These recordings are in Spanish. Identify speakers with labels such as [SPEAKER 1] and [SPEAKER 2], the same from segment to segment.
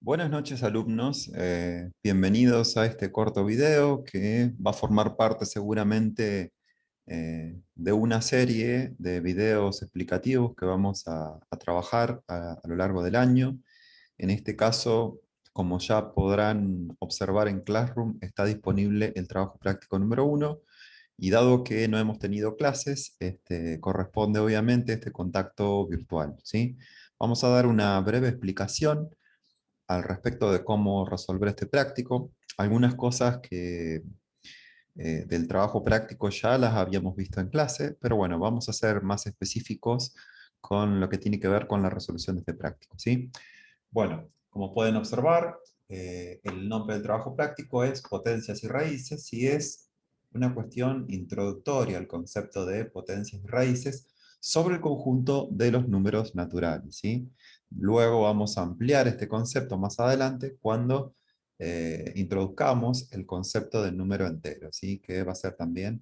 [SPEAKER 1] Buenas noches, alumnos. Bienvenidos a este corto video que va a formar parte seguramente de una serie de videos explicativos que vamos a trabajar a lo largo del año. En este caso, como ya podrán observar en Classroom, está disponible el trabajo práctico número 1 y dado que no hemos tenido clases, corresponde obviamente este contacto virtual, ¿sí? Vamos a dar una breve explicación al respecto de cómo resolver este práctico. Algunas cosas que del trabajo práctico ya las habíamos visto en clase, pero bueno, vamos a ser más específicos con lo que tiene que ver con la resolución de este práctico, ¿sí? Bueno, como pueden observar, el nombre del trabajo práctico es potencias y raíces y es una cuestión introductoria al concepto de potencias y raíces sobre el conjunto de los números naturales, ¿sí? Luego vamos a ampliar este concepto más adelante cuando introduzcamos el concepto del número entero, ¿sí? Que va a ser también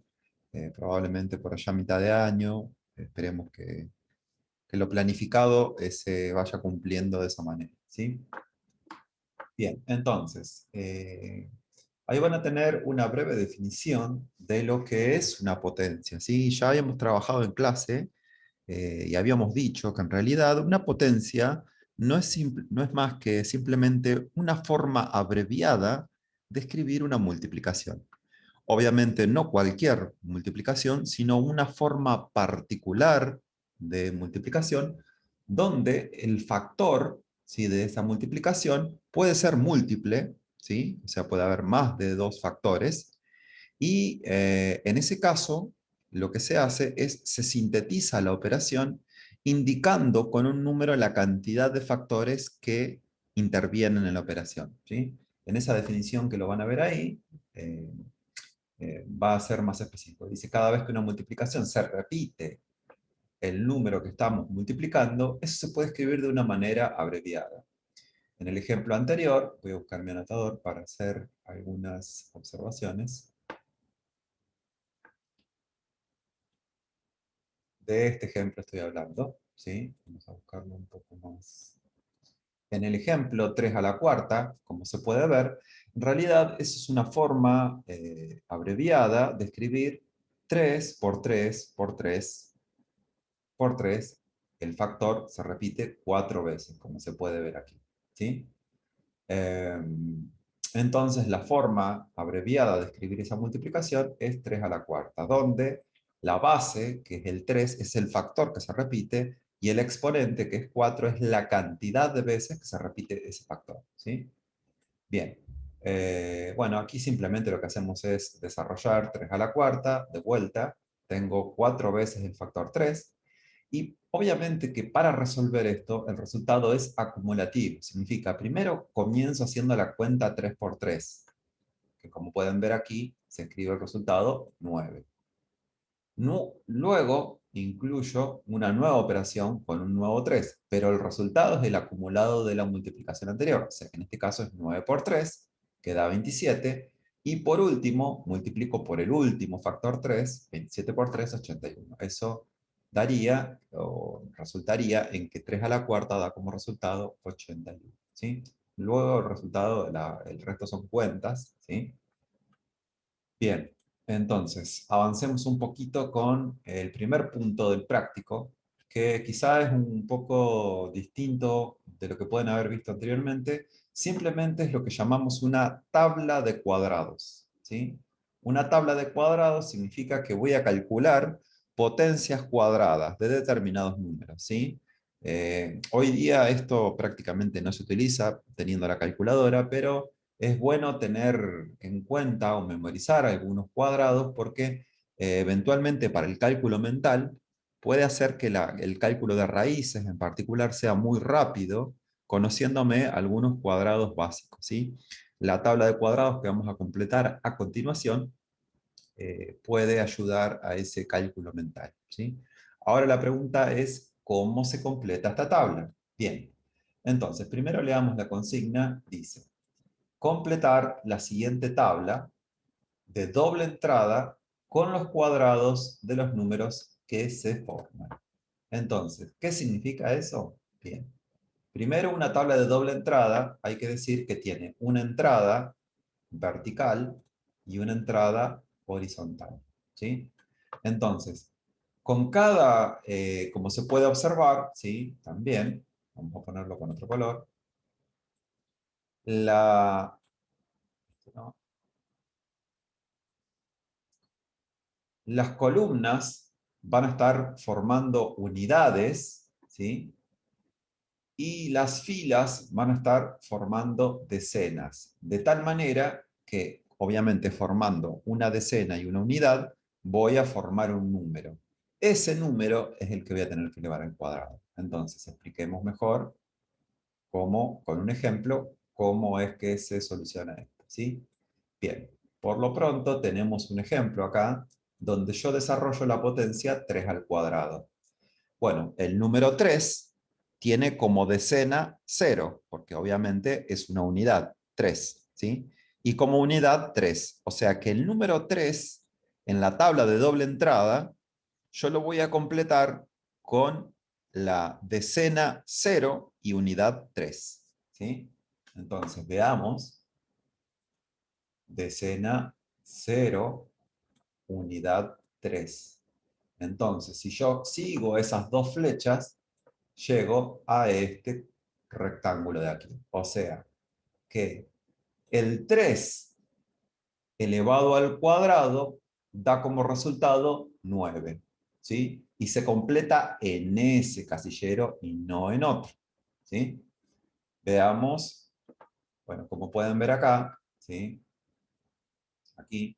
[SPEAKER 1] probablemente por allá a mitad de año. Esperemos que lo planificado se vaya cumpliendo de esa manera, ¿sí? Bien, entonces, ahí van a tener una breve definición de lo que es una potencia, ¿sí? Ya habíamos trabajado en clase y habíamos dicho que en realidad una potencia no es más que simplemente una forma abreviada de escribir una multiplicación. Obviamente no cualquier multiplicación, sino una forma particular de multiplicación donde el factor, ¿sí?, de esa multiplicación puede ser múltiple, ¿sí? O sea, puede haber más de dos factores, y en ese caso lo que se hace es se sintetiza la operación indicando con un número la cantidad de factores que intervienen en la operación, ¿sí? En esa definición que lo van a ver ahí, eh, va a ser más específico. Dice, cada vez que una multiplicación se repite el número que estamos multiplicando, eso se puede escribir de una manera abreviada. En el ejemplo anterior, voy a buscar mi anotador para hacer algunas observaciones. De este ejemplo estoy hablando, ¿sí? Vamos a buscarlo un poco más. En el ejemplo 3 a la cuarta, como se puede ver, en realidad eso es una forma abreviada de escribir 3 por 3 por 3 por 3, el factor se repite 4 veces, como se puede ver aquí, ¿sí? Entonces, la forma abreviada de escribir esa multiplicación es 3 a la cuarta, donde la base, que es el 3, es el factor que se repite, y el exponente, que es 4, es la cantidad de veces que se repite ese factor, ¿sí? Bien. Bueno, aquí simplemente lo que hacemos es desarrollar 3 a la cuarta, de vuelta, tengo 4 veces el factor 3, y obviamente que para resolver esto, el resultado es acumulativo. Significa, primero comienzo haciendo la cuenta 3 por 3, que como pueden ver aquí, se escribe el resultado 9. Luego incluyo una nueva operación con un nuevo 3, pero el resultado es el acumulado de la multiplicación anterior. O sea que en este caso es 9 por 3, que da 27. Y por último, multiplico por el último factor 3, 27 por 3, 81. Eso daría, o resultaría en que 3 a la cuarta da como resultado 81. ¿Sí? Luego el resultado, el resto son cuentas, ¿sí? Bien, entonces, avancemos un poquito con el primer punto del práctico, que quizá es un poco distinto de lo que pueden haber visto anteriormente. Simplemente es lo que llamamos una tabla de cuadrados, ¿sí? Una tabla de cuadrados significa que voy a calcular potencias cuadradas de determinados números, ¿sí? Hoy día esto prácticamente no se utiliza teniendo la calculadora, pero es bueno tener en cuenta o memorizar algunos cuadrados porque eventualmente para el cálculo mental puede hacer que el cálculo de raíces en particular sea muy rápido, conociéndome algunos cuadrados básicos, ¿sí? La tabla de cuadrados que vamos a completar a continuación puede ayudar a ese cálculo mental, ¿sí? Ahora la pregunta es, ¿cómo se completa esta tabla? Bien, entonces primero leamos la consigna, dice: completar la siguiente tabla de doble entrada con los cuadrados de los números que se forman. Entonces, ¿qué significa eso? Bien. Primero, una tabla de doble entrada, hay que decir que tiene una entrada vertical y una entrada horizontal, ¿sí? Entonces, con cada, como se puede observar, ¿sí? También, vamos a ponerlo con otro color, la, ¿no? Las columnas van a estar formando unidades, ¿sí? Y las filas van a estar formando decenas, de tal manera que, obviamente, formando una decena y una unidad, voy a formar un número. Ese número es el que voy a tener que elevar al cuadrado. Entonces, expliquemos mejor cómo, con un ejemplo, cómo es que se soluciona esto, ¿sí? Bien, por lo pronto tenemos un ejemplo acá, donde yo desarrollo la potencia 3 al cuadrado. Bueno, el número 3 tiene como decena 0, porque obviamente es una unidad, 3, ¿sí? Y como unidad 3. O sea que el número 3 en la tabla de doble entrada, yo lo voy a completar con la decena 0 y unidad 3, ¿sí? Entonces, veamos, decena 0, unidad 3. Entonces, si yo sigo esas dos flechas, llego a este rectángulo de aquí. O sea, que el 3 elevado al cuadrado da como resultado 9, ¿sí? Y se completa en ese casillero y no en otro, ¿sí? Veamos, bueno, como pueden ver acá, ¿sí? Aquí,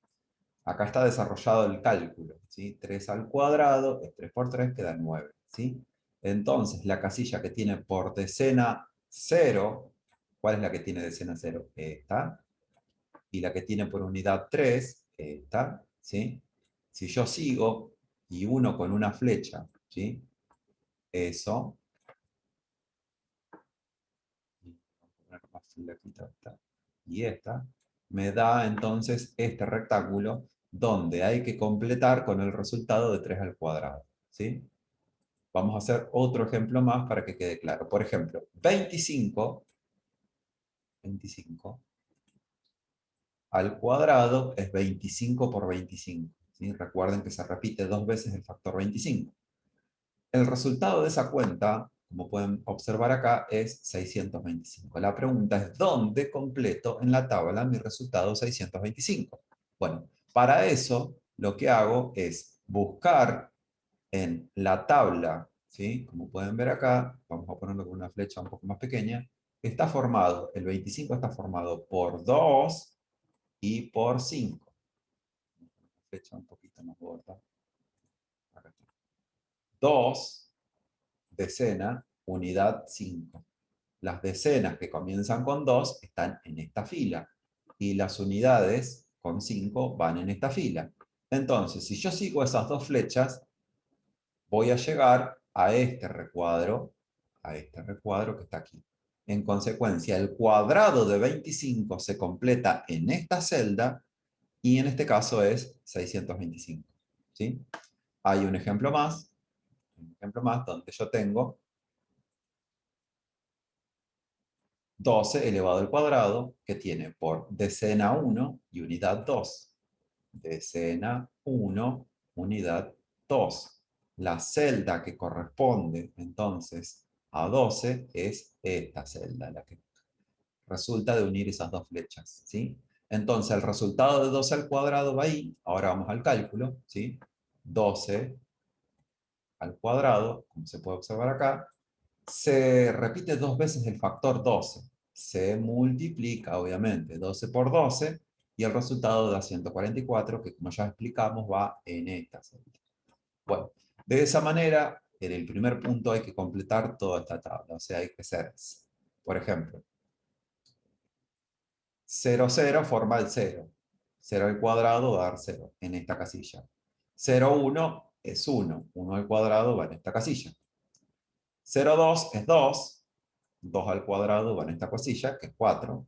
[SPEAKER 1] acá está desarrollado el cálculo, ¿sí? 3 al cuadrado es 3 por 3, queda 9, ¿sí? Entonces, la casilla que tiene por decena 0, ¿cuál es la que tiene decena 0? Esta. Y la que tiene por unidad 3, esta, ¿sí? Si yo sigo y uno con una flecha, ¿sí? Eso. Y esta, me da entonces este rectángulo donde hay que completar con el resultado de 3 al cuadrado, ¿sí? Vamos a hacer otro ejemplo más para que quede claro. Por ejemplo, 25 al cuadrado es 25 por 25, ¿sí? Recuerden que se repite dos veces el factor 25. El resultado de esa cuenta, como pueden observar acá, es 625. La pregunta es, ¿dónde completo en la tabla mi resultado 625? Bueno, para eso lo que hago es buscar en la tabla, ¿sí? Como pueden ver acá, vamos a ponerlo con una flecha un poco más pequeña, está formado, el 25 está formado por 2 y por 5. Una flecha un poquito más gorda. Acá está. 2, decena, unidad 5. Las decenas que comienzan con 2 están en esta fila y las unidades con 5 van en esta fila. Entonces, si yo sigo esas dos flechas, voy a llegar a este recuadro que está aquí. En consecuencia, el cuadrado de 25 se completa en esta celda y en este caso es 625. ¿Sí? Hay un ejemplo más donde yo tengo 12 elevado al cuadrado, que tiene por decena 1 y unidad 2. Decena 1, unidad 2. La celda que corresponde entonces a 12 es esta celda, la que resulta de unir esas dos flechas, ¿sí? Entonces el resultado de 12 al cuadrado va ahí. Ahora vamos al cálculo, ¿sí? 12 al cuadrado, como se puede observar acá, se repite dos veces el factor 12. Se multiplica, obviamente, 12 por 12 y el resultado da 144, que como ya explicamos va en esta celda. Bueno, de esa manera, en el primer punto hay que completar toda esta tabla. O sea, hay que hacer, por ejemplo, 0, 0 forma el 0. 0 al cuadrado va a dar 0 en esta casilla. 0, 1 es 1. 1 al cuadrado va en esta casilla. 0, 2 es 2. 2 al cuadrado va en esta casilla, que es 4.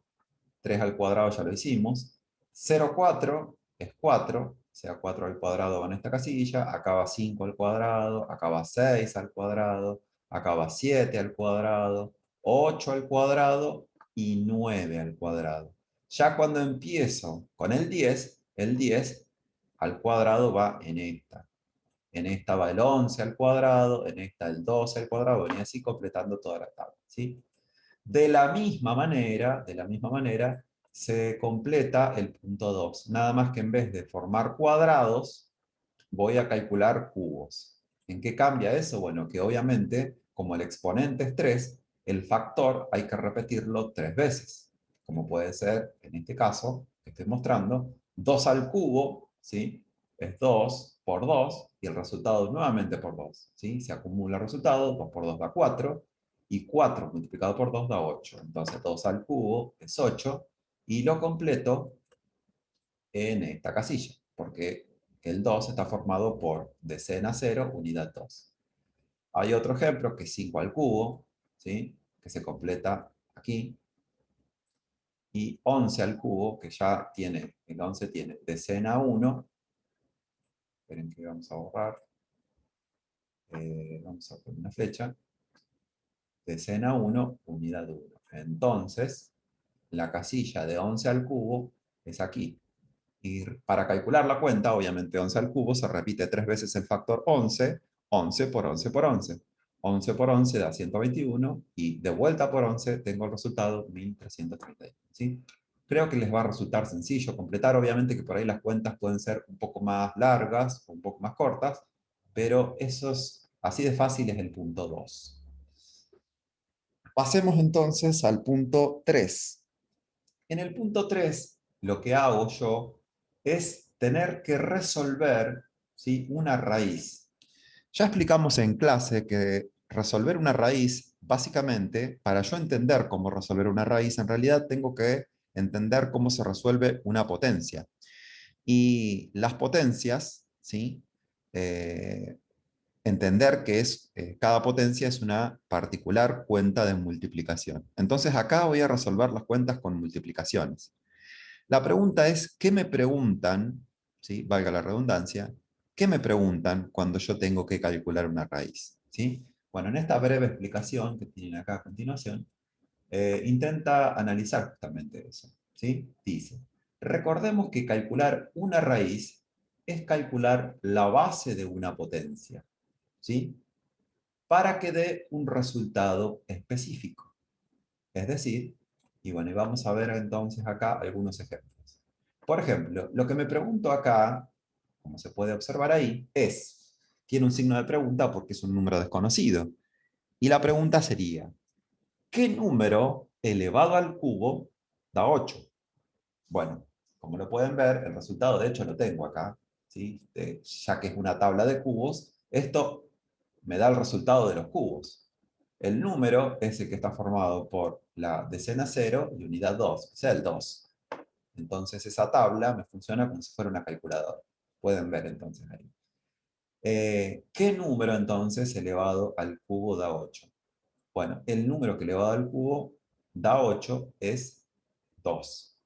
[SPEAKER 1] 3 al cuadrado ya lo hicimos. 0, 4 es 4. O sea, 4 al cuadrado va en esta casilla. Acá va 5 al cuadrado. Acá va 6 al cuadrado. Acá va 7 al cuadrado. 8 al cuadrado y 9 al cuadrado. Ya cuando empiezo con el 10 al cuadrado va en esta. En esta va el 11 al cuadrado, en esta el 12 al cuadrado, y así completando toda la tabla, ¿sí? De la misma manera, se completa el punto 2. Nada más que en vez de formar cuadrados, voy a calcular cubos. ¿En qué cambia eso? Bueno, que obviamente, como el exponente es 3, el factor hay que repetirlo 3 veces. Como puede ser, en este caso, que estoy mostrando, 2 al cubo, ¿sí? Es 2 por 2, y el resultado nuevamente por 2, ¿sí? Se acumula el resultado, 2 por 2 da 4, y 4 multiplicado por 2 da 8. Entonces 2 al cubo es 8, y lo completo en esta casilla, porque el 2 está formado por decena 0, unidad 2. Hay otro ejemplo que es 5 al cubo, ¿sí? Que se completa aquí, y 11 al cubo, que ya tiene, el 11 tiene decena 1, esperen que vamos a borrar, vamos a poner una flecha, decena 1, unidad 1. Entonces, la casilla de 11 al cubo es aquí. Y para calcular la cuenta, obviamente 11 al cubo, se repite 3 veces el factor 11, 11 por 11 por 11. 11 por 11 da 121, y de vuelta por 11 tengo el resultado 1331, ¿sí? Creo que les va a resultar sencillo completar, obviamente que por ahí las cuentas pueden ser un poco más largas o un poco más cortas, pero eso es así de fácil, es el punto 2. Pasemos entonces al punto 3. En el punto 3, lo que hago yo es tener que resolver, ¿sí?, una raíz. Ya explicamos en clase que resolver una raíz, básicamente, para yo entender cómo resolver una raíz, en realidad tengo que entender cómo se resuelve una potencia. Y las potencias, ¿sí?, entender que cada potencia es una particular cuenta de multiplicación. Entonces acá voy a resolver las cuentas con multiplicaciones. La pregunta es, ¿qué me preguntan? ¿Sí? Valga la redundancia. ¿Qué me preguntan cuando yo tengo que calcular una raíz? ¿Sí? Bueno, en esta breve explicación que tienen acá a continuación, intenta analizar justamente eso, ¿sí? Dice, recordemos que calcular una raíz es calcular la base de una potencia, ¿sí? Para que dé un resultado específico. Es decir, y bueno, y vamos a ver entonces acá algunos ejemplos. Por ejemplo, lo que me pregunto acá, como se puede observar ahí, tiene un signo de pregunta porque es un número desconocido. Y la pregunta sería, ¿qué número elevado al cubo da 8? Bueno, como lo pueden ver, el resultado de hecho lo tengo acá, ¿sí? Ya que es una tabla de cubos, esto me da el resultado de los cubos. El número es el que está formado por la decena 0 y unidad 2, o sea, el 2. Entonces esa tabla me funciona como si fuera una calculadora. Pueden ver entonces ahí. ¿Qué número entonces elevado al cubo da 8? Bueno, el número que elevado al cubo da 8 es 2.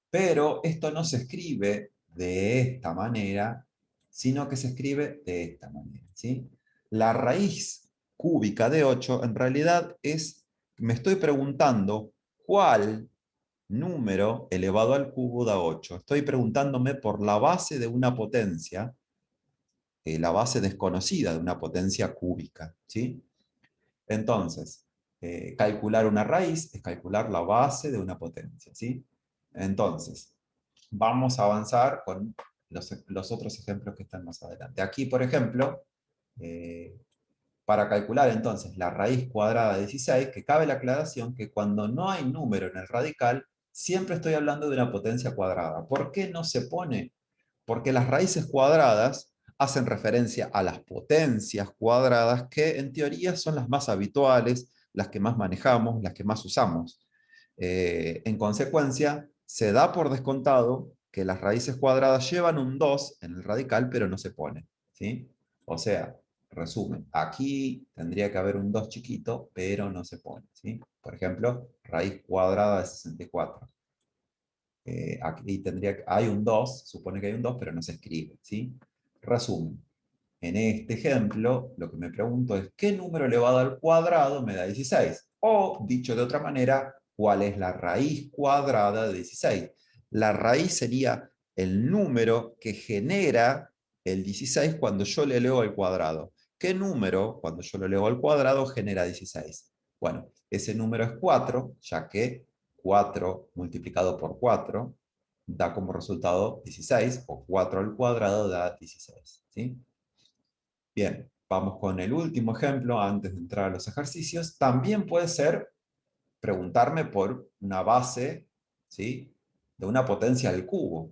[SPEAKER 1] Pero esto no se escribe de esta manera, sino que se escribe de esta manera, ¿sí? La raíz cúbica de 8 en realidad me estoy preguntando cuál número elevado al cubo da 8. Estoy preguntándome por la base de una potencia, la base desconocida de una potencia cúbica, ¿sí? Entonces, calcular una raíz es calcular la base de una potencia, ¿sí? Entonces, vamos a avanzar con los otros ejemplos que están más adelante. Aquí, por ejemplo, eh, para calcular entonces la raíz cuadrada de 16, que cabe la aclaración que cuando no hay número en el radical, siempre estoy hablando de una potencia cuadrada. ¿Por qué no se pone? Porque las raíces cuadradas hacen referencia a las potencias cuadradas, que en teoría son las más habituales, las que más manejamos, las que más usamos. En consecuencia, se da por descontado que las raíces cuadradas llevan un 2 en el radical, pero no se pone, ¿sí? O sea, resumen, aquí tendría que haber un 2 chiquito, pero no se pone, ¿sí? Por ejemplo, raíz cuadrada de 64. Aquí hay un 2, supone que hay un 2, pero no se escribe, ¿sí? Resumen, en este ejemplo, lo que me pregunto es, ¿qué número elevado al cuadrado me da 16? O, dicho de otra manera, ¿cuál es la raíz cuadrada de 16? La raíz sería el número que genera el 16 cuando yo le elego al cuadrado. ¿Qué número, cuando yo lo elevo al cuadrado, genera 16? Bueno, ese número es 4, ya que 4 multiplicado por 4 da como resultado 16, o 4 al cuadrado da 16. ¿Sí? Bien, vamos con el último ejemplo antes de entrar a los ejercicios. También puede ser preguntarme por una base, ¿sí?, de una potencia al cubo.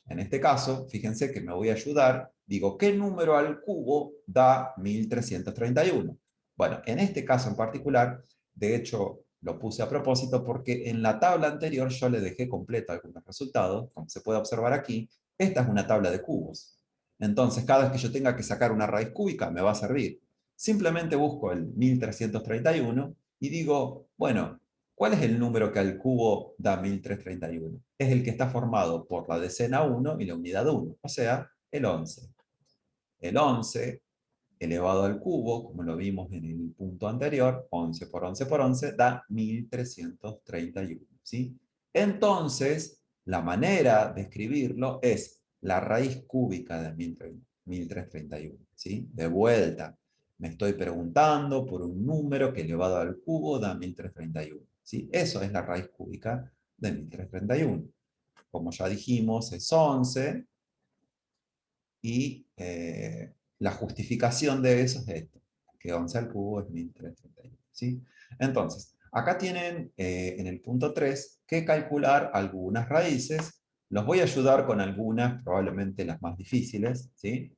[SPEAKER 1] En este caso, fíjense que me voy a ayudar, digo, ¿qué número al cubo da 1331? Bueno, en este caso en particular, de hecho, lo puse a propósito porque en la tabla anterior yo le dejé completo algunos resultados, como se puede observar aquí. Esta es una tabla de cubos. Entonces, cada vez que yo tenga que sacar una raíz cúbica, me va a servir. Simplemente busco el 1331 y digo, bueno, ¿cuál es el número que al cubo da 1331? Es el que está formado por la decena 1 y la unidad 1, o sea, el 11. El 11 elevado al cubo, como lo vimos en el punto anterior, 11 por 11 por 11, da 1331. ¿Sí? Entonces, la manera de escribirlo es la raíz cúbica de 1331. ¿Sí? De vuelta, me estoy preguntando por un número que elevado al cubo da 1331. ¿Sí? Eso es la raíz cúbica de 1331. Como ya dijimos, es 11 y la justificación de eso es esto, que 11 al cubo es 1331. ¿Sí? Entonces, acá tienen en el punto 3 que calcular algunas raíces. Los voy a ayudar con algunas, probablemente las más difíciles. ¿Sí?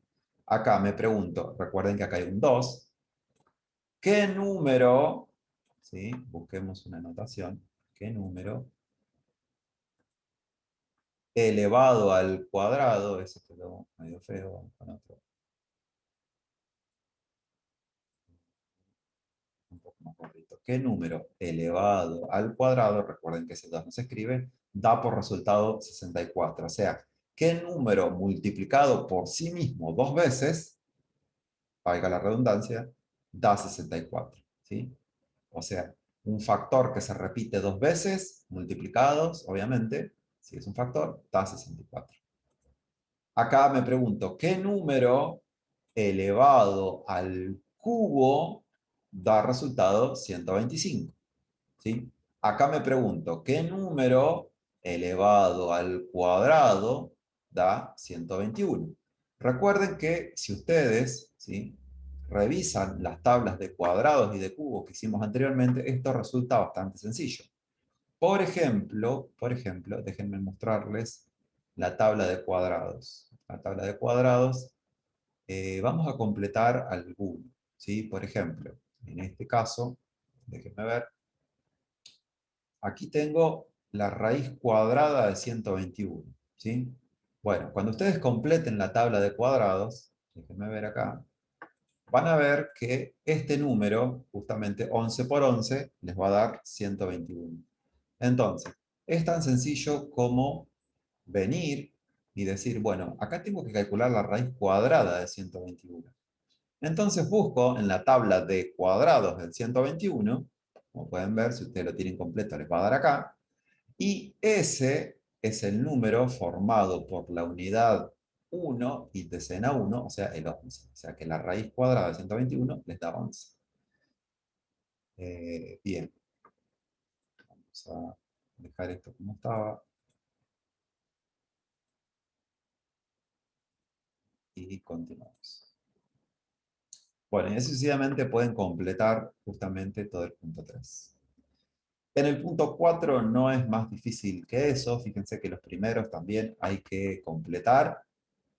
[SPEAKER 1] Acá me pregunto, recuerden que acá hay un 2. ¿Qué número, ¿sí?, busquemos una notación, qué número elevado al cuadrado, eso quedó medio feo, vamos con otro, un poco más cortito. ¿Qué número elevado al cuadrado, recuerden que ese 2 no se escribe, da por resultado 64? O sea, ¿qué número multiplicado por sí mismo dos veces, valga la redundancia, da 64? ¿Sí? O sea, un factor que se repite dos veces, multiplicados, obviamente, si es un factor, da 64. Acá me pregunto, ¿qué número elevado al cubo da resultado 125? ¿Sí? Acá me pregunto, ¿qué número elevado al cuadrado da 121? Recuerden que si ustedes, ¿sí?, revisan las tablas de cuadrados y de cubos que hicimos anteriormente, esto resulta bastante sencillo. Por ejemplo, déjenme mostrarles la tabla de cuadrados. La tabla de cuadrados, vamos a completar alguno, ¿sí? Por ejemplo, en este caso, déjenme ver, aquí tengo la raíz cuadrada de 121, ¿sí? Bueno, cuando ustedes completen la tabla de cuadrados, déjenme ver acá, van a ver que este número, justamente 11 por 11, les va a dar 121. Entonces, es tan sencillo como venir y decir, bueno, acá tengo que calcular la raíz cuadrada de 121. Entonces busco en la tabla de cuadrados del 121, como pueden ver, si ustedes lo tienen completo les va a dar acá, y ese es el número formado por la unidad 1 y decena 1, o sea, el 11. O sea que la raíz cuadrada de 121 les da 11. Bien, vamos a dejar esto como estaba y continuamos. Bueno, y así sucesivamente pueden completar justamente todo el punto 3. En el punto 4 no es más difícil que eso. Fíjense que los primeros también hay que completar,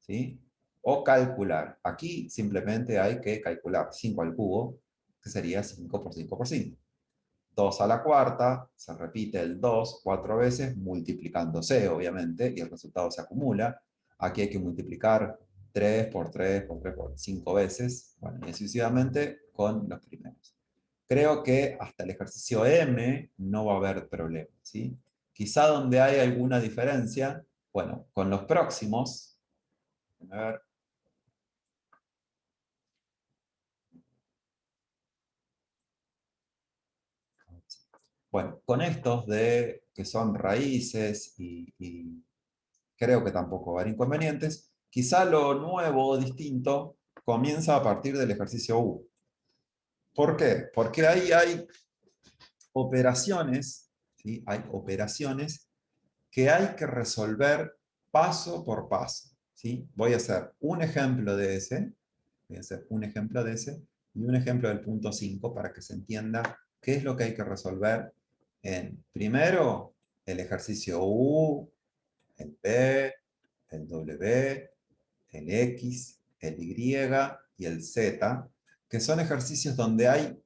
[SPEAKER 1] ¿sí?, o calcular. Aquí simplemente hay que calcular 5 al cubo, que sería 5 por 5 por 5. 2 a la cuarta, se repite el 2 4 veces, multiplicándose, obviamente, y el resultado se acumula. Aquí hay que multiplicar 3 por 3 por 3 por 5 veces, bueno, y sucesivamente con los primeros. Creo que hasta el ejercicio M no va a haber problema, ¿sí? Quizá donde hay alguna diferencia, bueno, con los próximos, a ver, Bueno, con estos de que son raíces y creo que tampoco va a haber inconvenientes, quizá lo nuevo o distinto comienza a partir del ejercicio U. ¿Por qué? Porque ahí hay operaciones, ¿sí? Hay operaciones que hay que resolver paso por paso, ¿sí? Voy a hacer un ejemplo de ese, voy a hacer un ejemplo de ese y un ejemplo del punto 5 para que se entienda qué es lo que hay que resolver en, primero, el ejercicio U, el P, el W, el X, el Y y el Z, que son ejercicios donde hay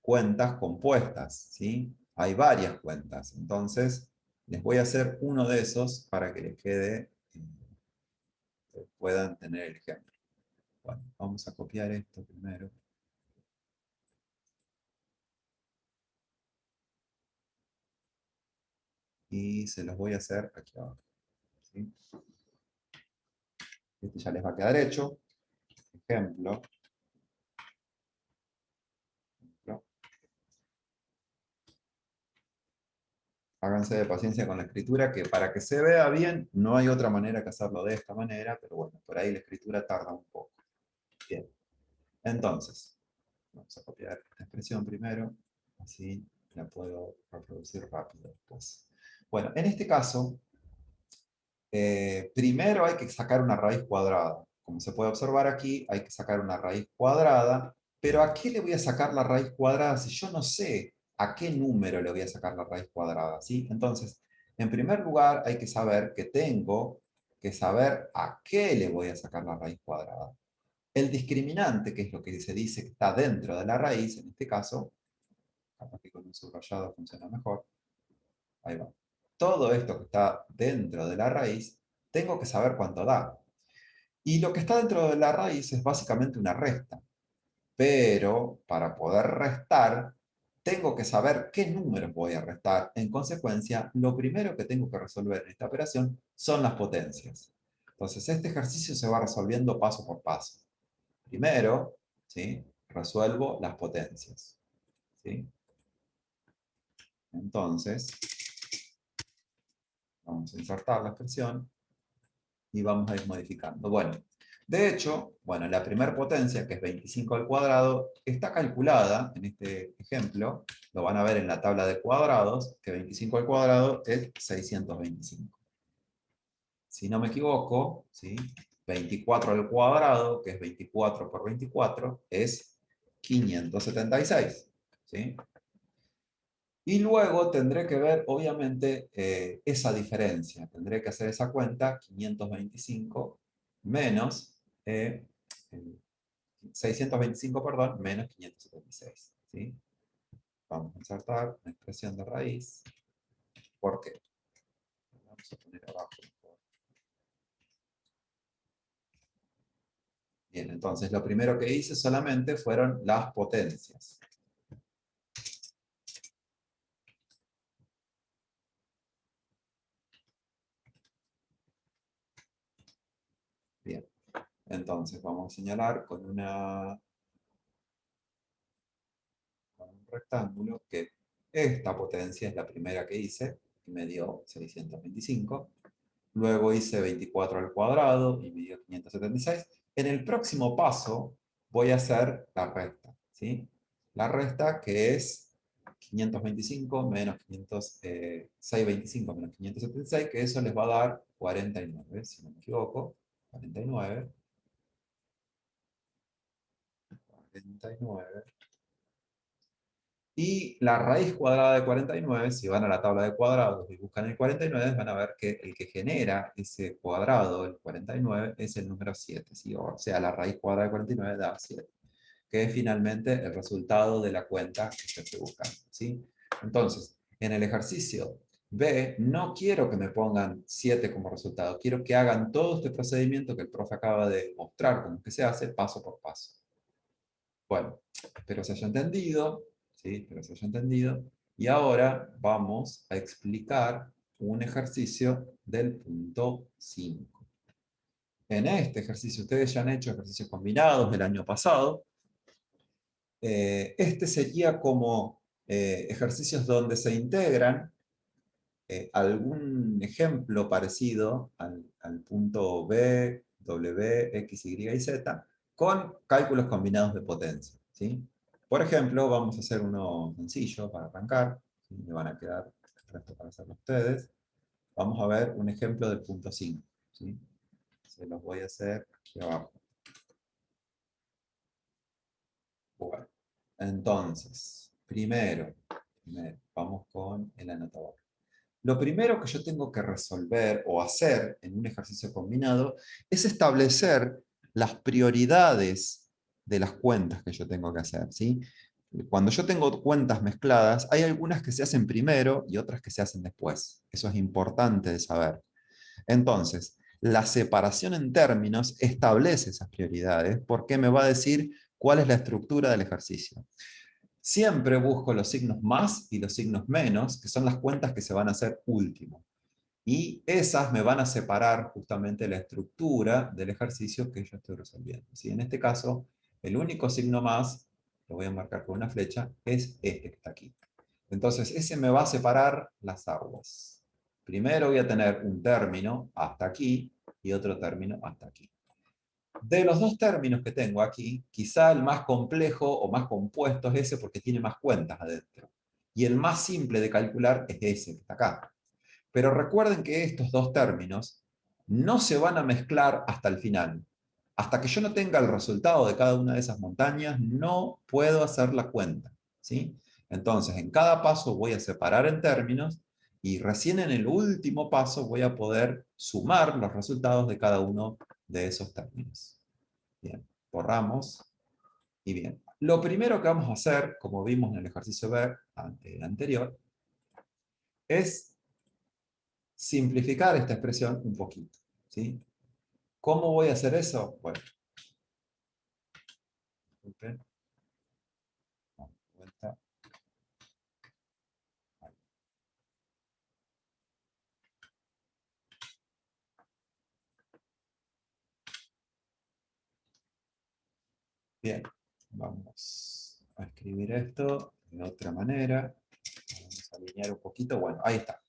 [SPEAKER 1] cuentas compuestas, ¿sí? Hay varias cuentas. Entonces, les voy a hacer uno de esos para que les quede, que puedan tener el ejemplo. Bueno, vamos a copiar esto primero. Y se los voy a hacer aquí abajo, ¿sí? Este ya les va a quedar hecho. Ejemplo. Háganse de paciencia con la escritura, que para que se vea bien, no hay otra manera que hacerlo de esta manera, pero bueno, por ahí la escritura tarda un poco. Bien, entonces, vamos a copiar esta expresión primero, así la puedo reproducir rápido después. Bueno, en este caso, primero hay que sacar una raíz cuadrada. Como se puede observar aquí, hay que sacar una raíz cuadrada, pero ¿a qué le voy a sacar la raíz cuadrada si yo no sé a qué número le voy a sacar la raíz cuadrada? ¿Sí? Entonces, en primer lugar, hay que saber que tengo que saber a qué le voy a sacar la raíz cuadrada. El discriminante, que es lo que se dice que está dentro de la raíz, en este caso, capaz que con un subrayado funciona mejor. Ahí va. Todo esto que está dentro de la raíz, tengo que saber cuánto da. Y lo que está dentro de la raíz es básicamente una resta. Pero para poder restar, tengo que saber qué números voy a restar. En consecuencia, lo primero que tengo que resolver en esta operación son las potencias. Entonces, este ejercicio se va resolviendo paso por paso. Primero, ¿sí? Resuelvo las potencias, ¿sí? Entonces, vamos a insertar la expresión y vamos a ir modificando. Bueno, de hecho, bueno, la primera potencia, que es 25 al cuadrado, está calculada en este ejemplo, lo van a ver en la tabla de cuadrados, que 25 al cuadrado es 625. Si no me equivoco, ¿sí? 24 al cuadrado, que es 24 por 24, es 576, ¿sí? Y luego tendré que ver, obviamente, esa diferencia. Tendré que hacer esa cuenta, 525 menos, 625, perdón, menos 576. ¿Sí? Vamos a insertar una expresión de raíz. ¿Por qué? Vamos a poner abajo. Bien, entonces lo primero que hice solamente fueron las potencias. Bien, entonces vamos a señalar con un rectángulo que esta potencia es la primera que hice, y me dio 625. Luego hice 24 al cuadrado y me dio 576. En el próximo paso voy a hacer la resta, ¿sí? La resta que es 525 menos 625 menos 576, que eso les va a dar 49, si no me equivoco. 49. 49. Y la raíz cuadrada de 49, si van a la tabla de cuadrados y buscan el 49, van a ver que el que genera ese cuadrado, el 49, es el número 7. ¿Sí? O sea, la raíz cuadrada de 49 da 7, que es finalmente el resultado de la cuenta que yo estoy buscando. ¿Sí? Entonces, en el ejercicio B, no quiero que me pongan 7 como resultado, quiero que hagan todo este procedimiento que el profe acaba de mostrar cómo que se hace paso por paso. Bueno, espero se haya entendido, ¿sí? Espero se haya entendido. Y ahora vamos a explicar un ejercicio del punto 5. En este ejercicio, ustedes ya han hecho ejercicios combinados del año pasado. Este sería como ejercicios donde se integran algún ejemplo parecido al punto B, W, X, Y y Z con cálculos combinados de potencia, ¿sí? Por ejemplo, vamos a hacer uno sencillo para arrancar, ¿sí? Me van a quedar el resto para hacerlo ustedes. Vamos a ver un ejemplo del punto 5, ¿sí? Se los voy a hacer aquí abajo. Bueno, entonces, primero, vamos con el anotador. Lo primero que yo tengo que resolver o hacer en un ejercicio combinado es establecer las prioridades de las cuentas que yo tengo que hacer, ¿sí? Cuando yo tengo cuentas mezcladas, hay algunas que se hacen primero y otras que se hacen después. Eso es importante de saber. Entonces, la separación en términos establece esas prioridades porque me va a decir cuál es la estructura del ejercicio. Siempre busco los signos más y los signos menos, que son las cuentas que se van a hacer último. Y esas me van a separar justamente la estructura del ejercicio que yo estoy resolviendo. ¿Sí? En este caso, el único signo más, lo voy a marcar con una flecha, es este que está aquí. Entonces, ese me va a separar las aguas. Primero voy a tener un término hasta aquí y otro término hasta aquí. De los dos términos que tengo aquí, quizá el más complejo o más compuesto es ese porque tiene más cuentas adentro. Y el más simple de calcular es ese que está acá. Pero recuerden que estos dos términos no se van a mezclar hasta el final. Hasta que yo no tenga el resultado de cada una de esas montañas, no puedo hacer la cuenta, ¿sí? Entonces, en cada paso voy a separar en términos y recién en el último paso voy a poder sumar los resultados de cada uno de esos términos. Bien, borramos y bien. Lo primero que vamos a hacer, como vimos en el ejercicio B anterior, es simplificar esta expresión un poquito, ¿sí? ¿Cómo voy a hacer eso? Bueno, disculpen. Vuelta. Bien, vamos a escribir esto de otra manera. Vamos a alinear un poquito. Bueno, ahí está.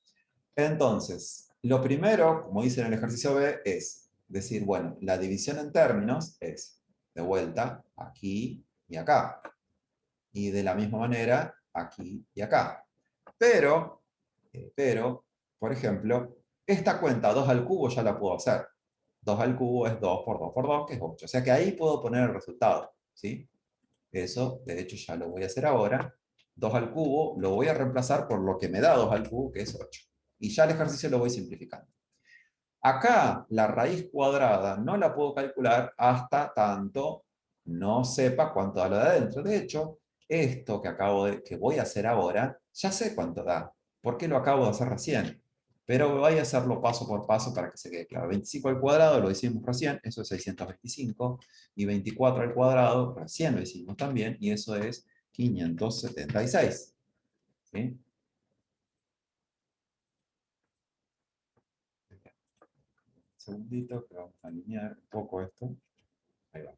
[SPEAKER 1] Entonces, lo primero, como dice en el ejercicio B, es decir, bueno, la división en términos es, de vuelta, aquí y acá. Y de la misma manera, aquí y acá. Pero, por ejemplo, esta cuenta 2 al cubo ya la puedo hacer. 2 al cubo es 2 por 2 por 2, que es 8. O sea que ahí puedo poner el resultado, ¿sí? Eso, de hecho, ya lo voy a hacer ahora. 2 al cubo lo voy a reemplazar por lo que me da 2 al cubo, que es 8. Y ya el ejercicio lo voy simplificando. Acá, la raíz cuadrada no la puedo calcular hasta tanto no sepa cuánto da lo de adentro. De hecho, esto que voy a hacer ahora, ya sé cuánto da, porque lo acabo de hacer recién. Pero voy a hacerlo paso por paso para que se quede claro. 25 al cuadrado lo hicimos recién, eso es 625. Y 24 al cuadrado recién lo hicimos también, y eso es 576. ¿Sí? Un segundito que vamos a alinear un poco esto. Ahí va.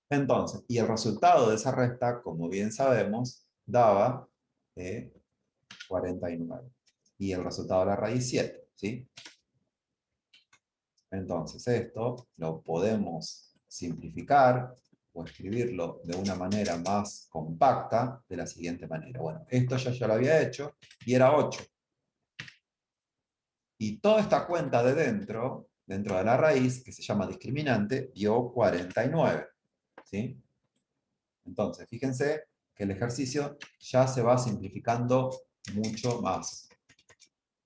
[SPEAKER 1] Entonces, y el resultado de esa resta, como bien sabemos, daba 49. Y el resultado de la raíz 7, ¿sí? Entonces, esto lo podemos simplificar o escribirlo de una manera más compacta de la siguiente manera. Bueno, esto ya lo había hecho y era 8. Y toda esta cuenta de dentro de la raíz, que se llama discriminante, dio 49. ¿Sí? Entonces, fíjense que el ejercicio ya se va simplificando mucho más.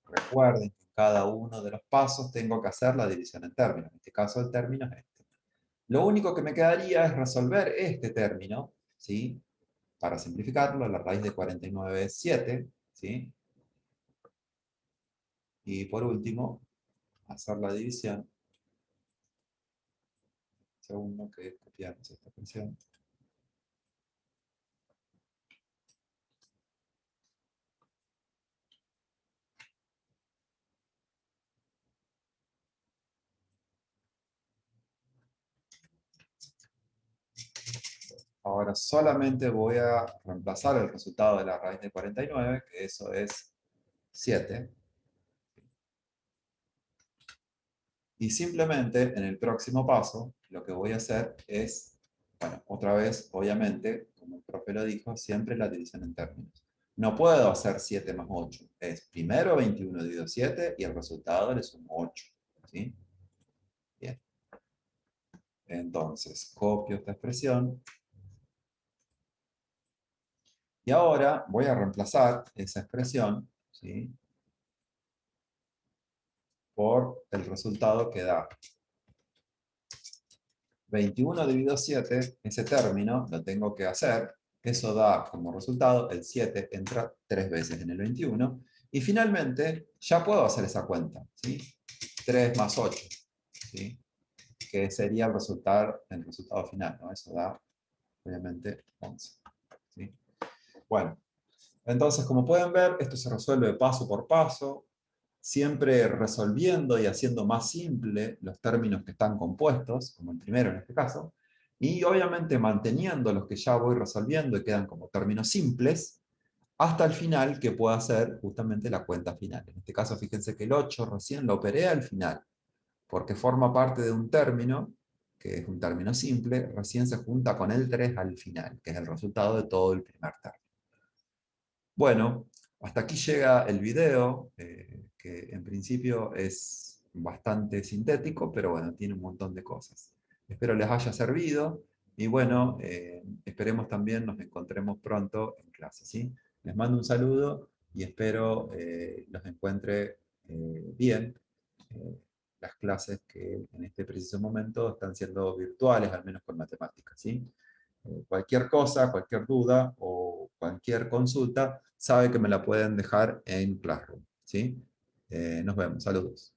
[SPEAKER 1] Recuerden que en cada uno de los pasos tengo que hacer la división en términos. En este caso, el término es este. Lo único que me quedaría es resolver este término, ¿sí? Para simplificarlo, la raíz de 49 es 7, ¿sí? Y por último, hacer la división. Segundo, que es copiarnos esta expresión. Ahora solamente voy a reemplazar el resultado de la raíz de 49, que eso es 7. Y simplemente en el próximo paso, lo que voy a hacer es, bueno, otra vez, obviamente, como el profe lo dijo, siempre la división en términos. No puedo hacer 7 más 8. Es primero 21 dividido 7 y el resultado le sumo 8. ¿Sí? Bien. Entonces, copio esta expresión. Y ahora voy a reemplazar esa expresión, ¿sí?, por el resultado que da 21 dividido 7, ese término lo tengo que hacer, eso da como resultado, el 7 entra 3 veces en el 21, y finalmente ya puedo hacer esa cuenta, ¿sí? 3 más 8, ¿sí?, que sería el resultado final, ¿no? Eso da, obviamente, 11. ¿Sí? Bueno, entonces, como pueden ver, esto se resuelve paso por paso, siempre resolviendo y haciendo más simple los términos que están compuestos, como el primero en este caso, y obviamente manteniendo los que ya voy resolviendo y quedan como términos simples, hasta el final que pueda hacer justamente la cuenta final. En este caso, fíjense que el 8 recién lo operé al final, porque forma parte de un término, que es un término simple, recién se junta con el 3 al final, que es el resultado de todo el primer término. Bueno, hasta aquí llega el video, que en principio es bastante sintético, pero bueno, tiene un montón de cosas. Espero les haya servido y bueno, esperemos también nos encontremos pronto en clase, ¿sí? Les mando un saludo y espero los encuentre bien. eh, las clases que en este preciso momento están siendo virtuales, al menos con matemáticas, ¿sí? Cualquier cosa, cualquier duda o cualquier consulta, sabe que me la pueden dejar en Classroom, ¿sí? Nos vemos, saludos.